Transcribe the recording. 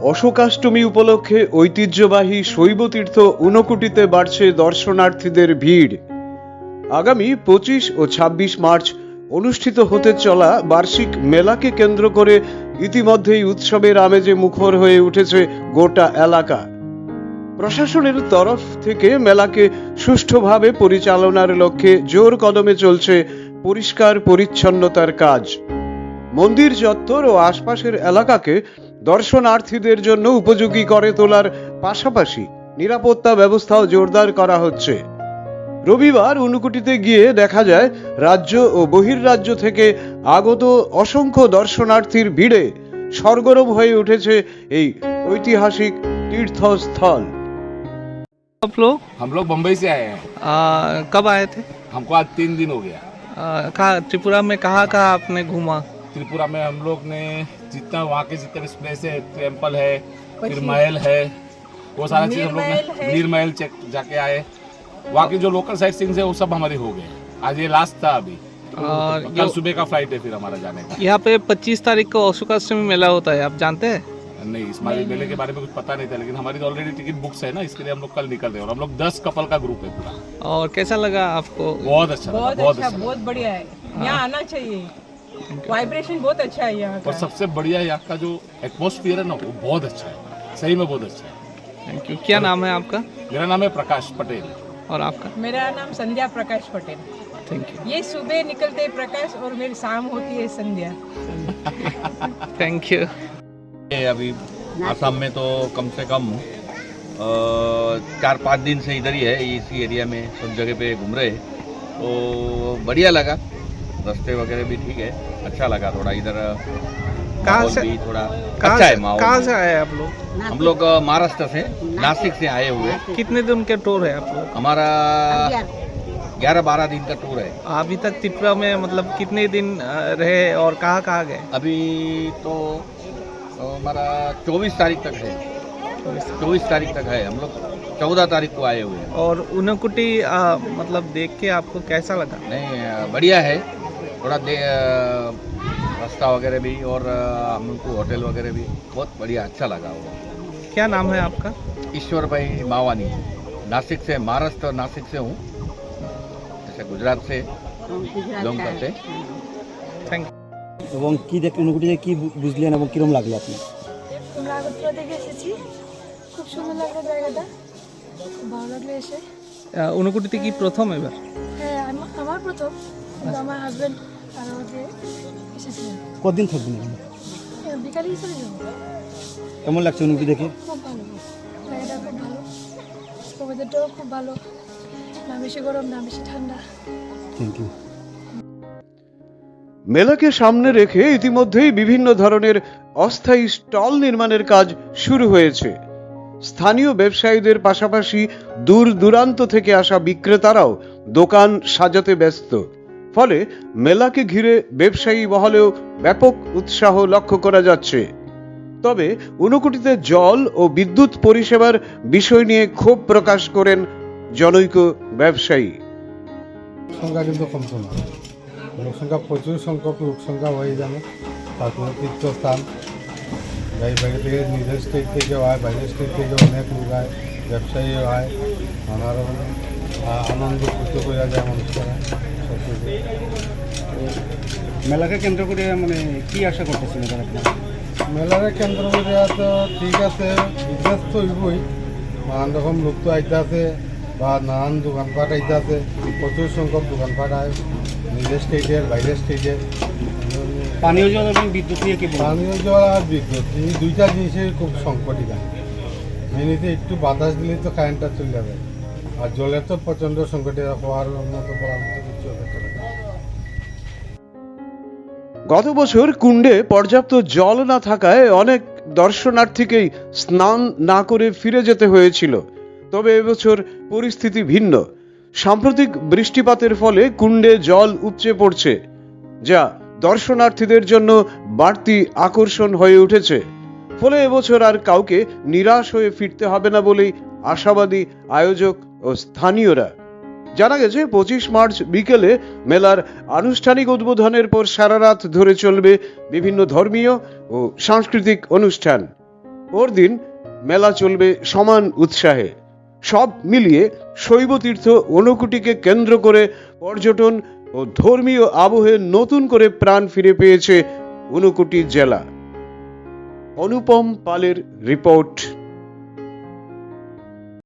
অশোকাষ্টমী উপলক্ষে ঐতিহ্যবাহী শৈবতীর্থ ঊনকোটিতে বাড়ছে দর্শনার্থীদের ভিড়। আগামী 25 ও 26 মার্চ অনুষ্ঠিত হতে চলা বার্ষিক মেলাকে কেন্দ্র করে ইতিমধ্যেই উৎসবের আমেজে মুখর হয়ে উঠেছে গোটা এলাকা। প্রশাসনের তরফ থেকে মেলাকে সুষ্ঠুভাবে পরিচালনার লক্ষ্যে জোর কদমে চলছে পরিষ্কার পরিচ্ছন্নতার কাজ। মন্দির চত্বর ও আশপাশের এলাকাকে দর্শনার্থীদের জন্য উপযোগী করে তোলার পাশাপাশি নিরাপত্তা ব্যবস্থাও জোরদার করা হচ্ছে। রবিবার ঊনকোটিতে গিয়ে দেখা যায় রাজ্য ও বহির্রাজ্য থেকে আগত অসংখ্য দর্শনার্থীর ভিড়ে সরগরম হয়ে উঠেছে এই ঐতিহাসিক তীর্থস্থল। हम लोग बम्बई से आए हैं। कब आए थे? हमको आज 3 दिन हो गया। कहाँ त्रिपुरा में कहाँ आपने घूमा? त्रिपुरा में हम लोग ने जितना वहाँ के जितने भी प्लेस है, टेम्पल है, फिर महल है, वो सारा चीज़ हम लोग ने नीरमहल चेक जाके आए। वहाँ की जो लोकल साइट सीइंग है वो सब हमारे हो गए। आज ये लास्ट था अभी, और कल सुबह का फ्लाइट है फिर हमारा जाने का। यहाँ पे 25 तारीख को अशोकाष्टमी मेला होता है, आप जानते हैं? नहीं, इस मेले के बारे में कुछ पता नहीं था, लेकिन हमारी ऑलरेडी टिकट बुक्स है ना, इसके लिए हम लोग कल निकल रहे हैं। और हम लोग 10 कपल का ग्रुप है पूरा। और कैसा लगा आपको? बहुत अच्छा, बहुत बढ़िया है। यहाँ आना चाहिए, वाइब्रेशन बहुत अच्छा है यहाँ का। और सबसे बढ़िया यहाँ का जो एटमॉस्फेयर है ना, वो बहुत अच्छा है, सही में बहुत अच्छा है। Thank you. क्या नाम है आपका? मेरा नाम है प्रकाश पटेल। और आपका? मेरा नाम संध्या प्रकाश पटेल। Thank you. ये सुबह निकलते हैं प्रकाश और मेरी शाम होती है संध्या। Thank you. अभी आसाम में तो कम से कम 4-5 दिन से इधर ही है, इसी एरिया में सब जगह पे घूम रहे हैं, तो बढ़िया लगा। रास्ते वगैरह भी ठीक है, अच्छा लगा। थोड़ा इधर माहौल भी थोड़ा अच्छा है। माहौल कहाँ से आए आप लोग? हम लोग महाराष्ट्र से, नासिक से आए हुए। कितने दिन के टूर है आप लोग? हमारा 11-12 दिन का टूर है। अभी तक त्रिपुरा में मतलब कितने दिन रहे और कहाँ कहाँ गए? अभी तो हमारा 24 तारीख तक है। 24 तारीख तक है। हम लोग 14 तारीख को आए हुए हैं। और ऊनकोटी मतलब देख के आपको कैसा लगा? नहीं, बढ़िया है। थोड़ा रास्ता वगैरह भी और हमको होटल वगैरह भी बहुत बढ़िया, अच्छा लगा वो। क्या नाम है आपका? ईश्वर भाई मावानी। नासिक से, महाराष्ट्र नासिक से हूँ, जैसे गुजरात से बिलोंग करते। থ্যাংক এবং কি দেখলেন ঊনকোটিতে, কি বুঝলেন এবং কিরম লাগলো আপনি? আমরা আগরতলা থেকে এসেছি, খুব সুন্দর লাগলো জায়গাটা, খুব ভালো লাগলো এসে। ঊনকোটিতে কি প্রথম এবার? হ্যাঁ, আমার প্রথম, কিন্তু আমার হাজব্যান্ড আর আমাকে এসেছিলেন। কতদিন থাকবেন এখানে? বিকালে চলে যাবো। কেমন লাগছে ঊনকোটি দেখে? খুব ভালো, জায়গাটা খুব ভালো, ওয়েদারটাও খুব ভালো, না বেশি গরম না বেশি ঠান্ডা। Thank you. মেলাকে সামনে রেখে ইতিমধ্যেই বিভিন্ন ধরনের অস্থায়ী স্টল নির্মাণের কাজ শুরু হয়েছে। স্থানীয় ব্যবসায়ীদের পাশাপাশি দূর দূরান্ত থেকে আসা বিক্রেতারাও দোকান সাজাতে ব্যস্ত। ফলে মেলাকে ঘিরে ব্যবসায়ী মহলেও ব্যাপক উৎসাহ লক্ষ্য করা যাচ্ছে। তবে ঊনকোটিতে জল ও বিদ্যুৎ পরিষেবার বিষয় নিয়ে ক্ষোভ প্রকাশ করেন জনৈক ব্যবসায়ী। সংখ্যা কিন্তু কমছে না, লোক সংখ্যা প্রচুর সংখ্যক লোক সংখ্যা হয়ে যাবে। তারপরে তীর্থস্থান, বাইরে থেকে নিজের স্টেট থেকেও হয়, বাইরের স্টেট থেকে অনেক লোক হয়, ব্যবসায়ীও হয়, নানা রকম আনন্দ করতে করা যায় মানুষেরা সব কিছু। মেলাকে কেন্দ্র করে মানে কি আশা করতেছেন এবার আপনার? মেলারে কেন্দ্র করে তো ঠিক আছে, বিজনেস তো হইবই, নানান রকম লোক তো আইতে আছে বা নানান দোকানপাট আইতে আছে, প্রচুর সংখ্যক দোকানপাট হয় নিজের স্টেটের, বাইরের স্টেটের। পানীয় জল এবং বিদ্যুৎ নিয়ে কি বলবেন? পানীয় জল আর বিদ্যুৎ এই দুইটা জিনিসের খুব সংকটই থাকে। এমনিতে একটু বাতাস দিলে তো কারেন্টটা চলে যাবে, আর জলের তো প্রচণ্ড সংকটে হওয়ার মতো বলার মতো কিছু ব্যাপার না। গত বছর কুণ্ডে পর্যাপ্ত জল না থাকায় অনেক দর্শনার্থীকেই স্নান না করে ফিরে যেতে হয়েছিল। তবে এবছর পরিস্থিতি ভিন্ন। সাম্প্রতিক বৃষ্টিপাতের ফলে কুণ্ডে জল উপচে পড়ছে, যা দর্শনার্থীদের জন্য বাড়তি আকর্ষণ হয়ে উঠেছে। ফলে এবছর আর কাউকে নিরাশ হয়ে ফিরতে হবে না বলেই আশাবাদী আয়োজক ও স্থানীয়রা। জানা গেছে 25 মার্চ বিকেলে মেলার আনুষ্ঠানিক উদ্বোধনের পর সারা রাত ধরে চলবে বিভিন্ন ধর্মীয় ও সাংস্কৃতিক অনুষ্ঠান। পরদিন মেলা চলবে সমান উৎসাহে। সব মিলিয়ে শৈবতীর্থ ঊনকোটিকে কেন্দ্র করে পর্যটন ও ধর্মীয় আবহে নতুন করে প্রাণ ফিরে পেয়েছে ঊনকোটি জেলা। অনুপম পালের রিপোর্ট,